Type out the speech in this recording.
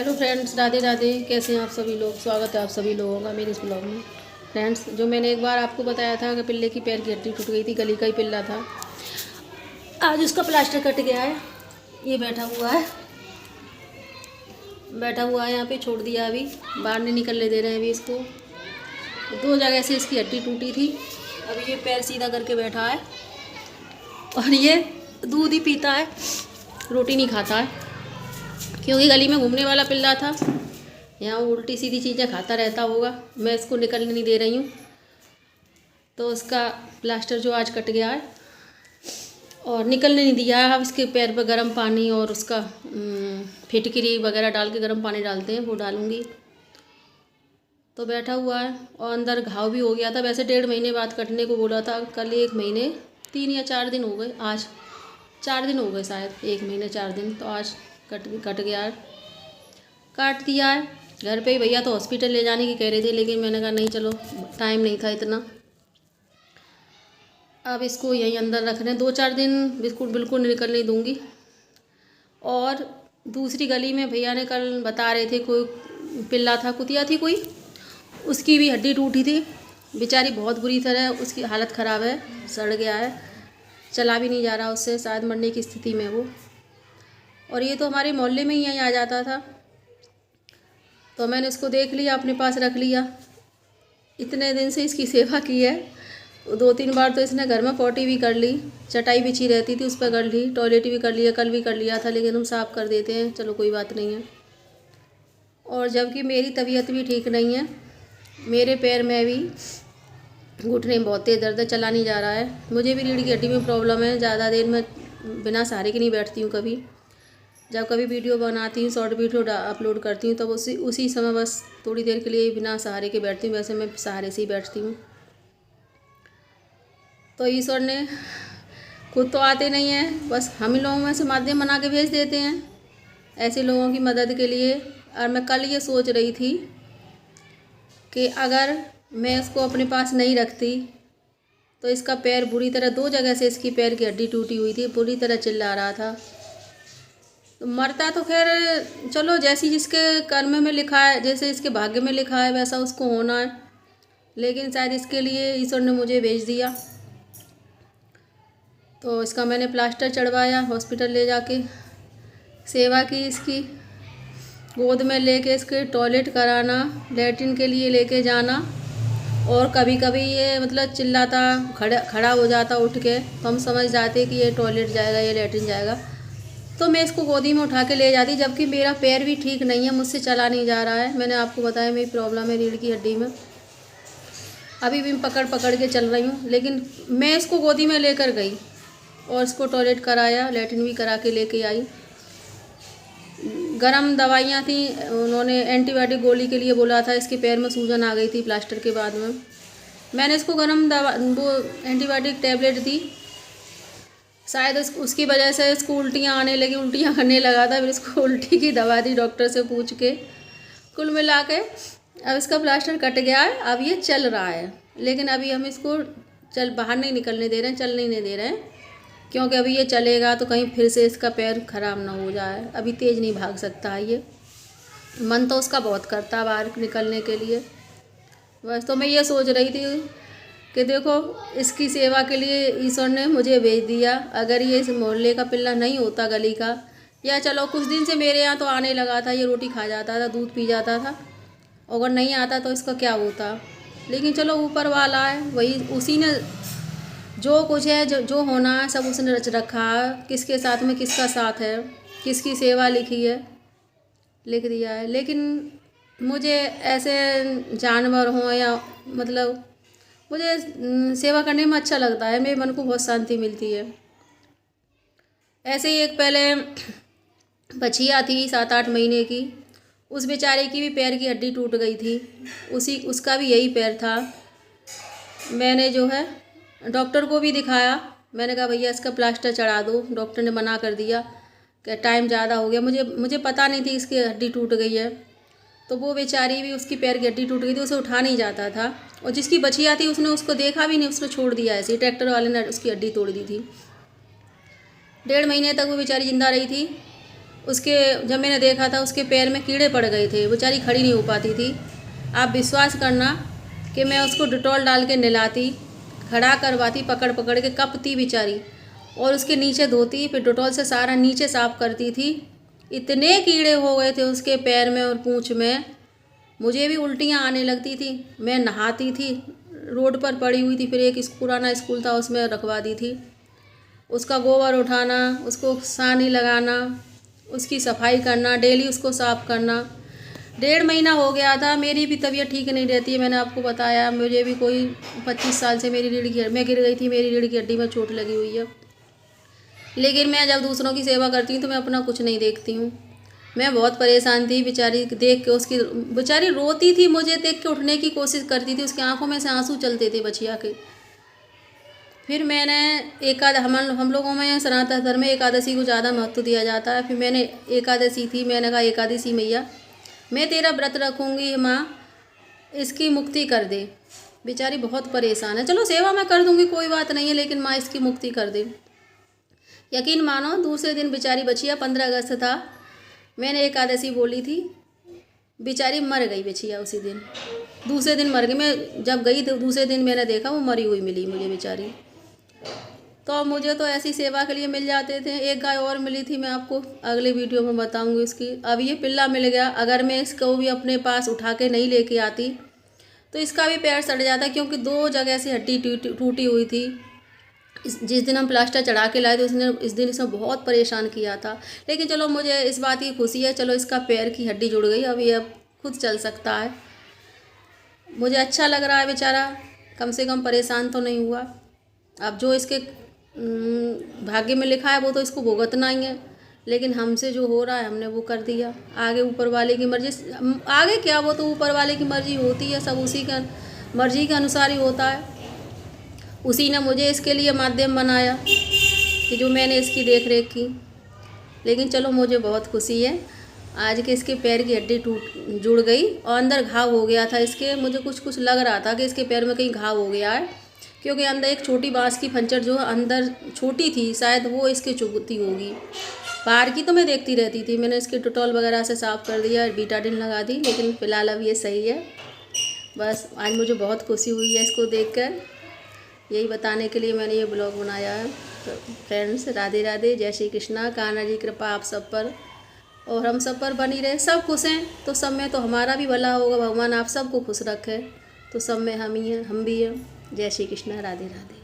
Hello friends, Radhe Radhe. कैसे हैं आप सभी लोग? स्वागत है आप सभी लोगों का मेरे इस ब्लॉग में। फ्रेंड्स, जो मैंने एक बार आपको बताया था कि पिल्ले की पैर की हड्डी टूट गई थी, गली का ही पिल्ला था, आज उसका प्लास्टर कट गया है। ये बैठा हुआ है यहाँ पे, छोड़ दिया। अभी बाहर नहीं निकलने दे रहे हैं। अभी इसको 2 जगह से इसकी हड्डी टूटी थी। अभी ये पैर सीधा करके बैठा है और ये दूध ही पीता है, रोटी नहीं खाता है, क्योंकि गली में घूमने वाला पिल्ला था। यहाँ वो उल्टी सीधी चीज़ें खाता रहता होगा। मैं इसको निकलने नहीं दे रही हूँ, तो उसका प्लास्टर जो आज कट गया है और निकलने नहीं दिया है। अब इसके पैर पर गर्म पानी और उसका फिटकरी वगैरह डाल के, गर्म पानी डालते हैं, वो डालूँगी। तो बैठा हुआ है और अंदर घाव भी हो गया था। वैसे 1.5 महीने बाद कटने को बोला था, कल 1 महीने 3 या 4 दिन हो गए। आज 4 दिन हो गए शायद, 1 महीने 4 दिन। तो आज कट गया है, काट दिया है। घर पे ही भैया तो हॉस्पिटल ले जाने की कह रहे थे, लेकिन मैंने कहा नहीं, चलो टाइम नहीं था इतना। अब इसको यहीं अंदर रख रहे हैं 2-4 दिन, बिल्कुल निकल नहीं दूँगी। और दूसरी गली में भैया ने कल बता रहे थे, कोई पिल्ला था, कुतिया थी कोई, उसकी भी हड्डी टूटी थी। बेचारी बहुत बुरी तरह, उसकी हालत ख़राब है, सड़ गया है, चला भी नहीं जा रहा उससे, शायद मरने की स्थिति में वो। और ये तो हमारे मोहल्ले में ही यहीं आ जाता था, तो मैंने इसको देख लिया, अपने पास रख लिया। इतने दिन से इसकी सेवा की है। 2-3 बार तो इसने घर में पॉटी भी कर ली, चटाई बिछी रहती थी उस पर कर ली, टॉयलेट भी कर लिया, कल भी कर लिया था, लेकिन हम साफ़ कर देते हैं, चलो कोई बात नहीं है। और जबकि मेरी तबीयत भी ठीक नहीं है, मेरे पैर में भी घुटने में बहुत तेज़ दर्द है, चला नहीं जा रहा है। मुझे भी रीढ़ की हड्डी में प्रॉब्लम है, ज़्यादा देर में बिना सहारे के नहीं बैठती हूँ कभी। जब कभी वीडियो बनाती हूँ, शॉर्ट वीडियो अपलोड करती हूँ, तब उसी समय बस थोड़ी देर के लिए बिना सहारे के बैठती हूँ। वैसे मैं सहारे से ही बैठती हूँ। तो ईश्वर ने, खुद तो आते नहीं हैं, बस हम लोगों में से माध्यम बना के भेज देते हैं ऐसे लोगों की मदद के लिए। और मैं कल ये सोच रही थी कि अगर मैं इसको अपने पास नहीं रखती तो इसका पैर बुरी तरह, 2 जगह से इसकी पैर की हड्डी टूटी हुई थी, बुरी तरह चिल्ला रहा था। तो मरता तो खैर चलो, जैसी जिसके कर्म में लिखा है, जैसे इसके भाग्य में लिखा है वैसा उसको होना है, लेकिन शायद इसके लिए ईश्वर ने मुझे भेज दिया। तो इसका मैंने प्लास्टर चढ़वाया, हॉस्पिटल ले जाके सेवा की, इसकी गोद में लेके इसके टॉयलेट कराना, लैट्रिन के लिए लेके जाना। और कभी कभी ये मतलब चिल्लाता, खड़ा हो जाता उठ के, तो हम समझ जाते कि ये टॉयलेट जाएगा, ये लैट्रिन जाएगा, तो मैं इसको गोदी में उठा के ले जाती। जबकि मेरा पैर भी ठीक नहीं है, मुझसे चला नहीं जा रहा है। मैंने आपको बताया मेरी प्रॉब्लम है रीढ़ की हड्डी में, अभी भी पकड़ के चल रही हूँ। लेकिन मैं इसको गोदी में लेकर गई और इसको टॉयलेट कराया, लैट्रिन भी करा के लेके आई। गरम दवाइयाँ थी, उन्होंने एंटीबायोटिक गोली के लिए बोला था। इसके पैर में सूजन आ गई थी प्लास्टर के बाद में। मैंने इसको गरम दवा, वो एंटीबायोटिक टैबलेट दी, शायद उसकी वजह से इसको उल्टियाँ आने लगी, उल्टियाँ करने लगा था। फिर इसको उल्टी की दवा दी डॉक्टर से पूछ के। कुल मिला के अब इसका प्लास्टर कट गया है, अब ये चल रहा है। लेकिन अभी हम इसको बाहर नहीं निकलने दे रहे हैं, चलने नहीं दे रहे हैं, क्योंकि अभी ये चलेगा तो कहीं फिर से इसका पैर खराब ना हो जाए। अभी तेज़ नहीं भाग सकता है ये, मन तो उसका बहुत करता है बाहर निकलने के लिए। बस तो मैं ये सोच रही थी कि देखो, इसकी सेवा के लिए ईश्वर ने मुझे भेज दिया। अगर ये इस मोहल्ले का पिल्ला नहीं होता, गली का, या चलो कुछ दिन से मेरे यहाँ तो आने लगा था, ये रोटी खा जाता था, दूध पी जाता था, अगर नहीं आता तो इसका क्या होता। लेकिन चलो ऊपर वाला है, वही, उसी ने जो कुछ है, जो होना है सब उसने रच रखा है। किसके साथ में किसका साथ है, किसकी सेवा लिखी है, लिख दिया है। लेकिन मुझे ऐसे जानवर हों या मतलब, मुझे सेवा करने में अच्छा लगता है, मेरे मन को बहुत शांति मिलती है। ऐसे ही एक पहले बछिया थी 7-8 महीने की, उस बेचारे की भी पैर की हड्डी टूट गई थी, उसका भी यही पैर था। मैंने जो है डॉक्टर को भी दिखाया, मैंने कहा भैया इसका प्लास्टर चढ़ा दो। डॉक्टर ने मना कर दिया कि टाइम ज़्यादा हो गया। मुझे पता नहीं थी इसकी हड्डी टूट गई है। तो वो बेचारी भी, उसकी पैर की हड्डी टूट गई थी, उसे उठा नहीं जाता था। और जिसकी बछिया थी उसने उसको देखा भी नहीं, उसने छोड़ दिया ऐसे ही, ट्रैक्टर वाले ने उसकी हड्डी तोड़ दी थी। 1.5 महीने तक वो बेचारी जिंदा रही थी। उसके जब मैंने देखा था उसके पैर में कीड़े पड़ गए थे, बेचारी खड़ी नहीं हो पाती थी। आप विश्वास करना कि मैं उसको डिटॉल डाल के नहलाती, खड़ा करवाती, पकड़ पकड़ के कपती बेचारी, और उसके नीचे धोती, फिर डिटॉल से सारा नीचे साफ करती थी। इतने कीड़े हो गए थे उसके पैर में और पूँछ में, मुझे भी उल्टियाँ आने लगती थी। मैं नहाती थी, रोड पर पड़ी हुई थी, फिर एक पुराना स्कूल था उसमें रखवा दी थी। उसका गोबर उठाना, उसको सानी लगाना, उसकी सफाई करना, डेली उसको साफ़ करना। 1.5 महीना हो गया था, मेरी भी तबीयत ठीक नहीं रहती है, मैंने आपको बताया। मुझे भी कोई 25 साल से मेरी रीढ़ की मैं गिर गई थी, मेरी रीढ़ की हड्डी में चोट लगी हुई है। लेकिन मैं जब दूसरों की सेवा करती हूँ तो मैं अपना कुछ नहीं देखती हूँ। मैं बहुत परेशान थी बेचारी देख के, उसकी बेचारी रोती थी, मुझे देख के उठने की कोशिश करती थी, उसकी आंखों में से आंसू चलते थे बचिया के। फिर मैंने हम लोगों में सनातन धर्म में एकादशी को ज़्यादा महत्व दिया जाता है। फिर मैंने एकादशी थी, मैंने कहा एकादशी मैया मैं तेरा व्रत रखूँगी, माँ इसकी मुक्ति कर दे, बेचारी बहुत परेशान है। चलो सेवा मैं कर दूँगी, कोई बात नहीं है, लेकिन माँ इसकी मुक्ति कर दे। यकीन मानो दूसरे दिन बेचारी बचिया 15 अगस्त था, मैंने एकादशी बोली थी, बेचारी मर गई बचिया उसी दिन। दूसरे दिन मर गई, मैं जब गई तो दूसरे दिन मैंने देखा वो मरी हुई मिली मुझे बेचारी। तो मुझे तो ऐसी सेवा के लिए मिल जाते थे। एक गाय और मिली थी, मैं आपको अगले वीडियो में बताऊंगी इसकी। अब ये पिल्ला मिल गया, अगर मैं इसको भी अपने पास उठा के नहीं लेके आती तो इसका भी पैर सड़ जाता, क्योंकि 2 जगह से हड्डी टूटी हुई थी। जिस दिन हम प्लास्टर चढ़ा के लाए थे इस दिन इसने बहुत परेशान किया था। लेकिन चलो मुझे इस बात की खुशी है, चलो इसका पैर की हड्डी जुड़ गई, अब ये खुद चल सकता है। मुझे अच्छा लग रहा है, बेचारा कम से कम परेशान तो नहीं हुआ। अब जो इसके भाग्य में लिखा है वो तो इसको भुगतना ही है, लेकिन हमसे जो हो रहा है हमने वो कर दिया। आगे ऊपर वाले की मर्जी, आगे क्या, वो तो ऊपर वाले की मर्जी होती है, सब उसी का मर्जी के अनुसार ही होता है। उसी ने मुझे इसके लिए माध्यम बनाया कि जो मैंने इसकी देख रेख की। लेकिन चलो मुझे बहुत खुशी है आज के इसके पैर की हड्डी जुड़ गई और अंदर घाव हो गया था इसके। मुझे कुछ लग रहा था कि इसके पैर में कहीं घाव हो गया है, क्योंकि अंदर एक छोटी बांस की फंचर जो अंदर छोटी थी, शायद वो इसके चुभती होगी। बाहर की तो मैं देखती रहती थी, मैंने इसके डिटॉल वगैरह से साफ़ कर दिया, बीटाडिन लगा दी, लेकिन फ़िलहाल अब ये सही है। बस आज मुझे बहुत खुशी हुई है इसको देखकर, यही बताने के लिए मैंने ये ब्लॉग बनाया है। तो फ्रेंड्स, राधे राधे, जय श्री कृष्णा। कान्हा जी कृपा आप सब पर और हम सब पर बनी रहे। सब खुश हैं तो सब में तो हमारा भी भला होगा, भगवान आप सबको खुश रखे, तो सब में हम ही हैं, हम भी हैं। जय श्री कृष्ण, राधे राधे।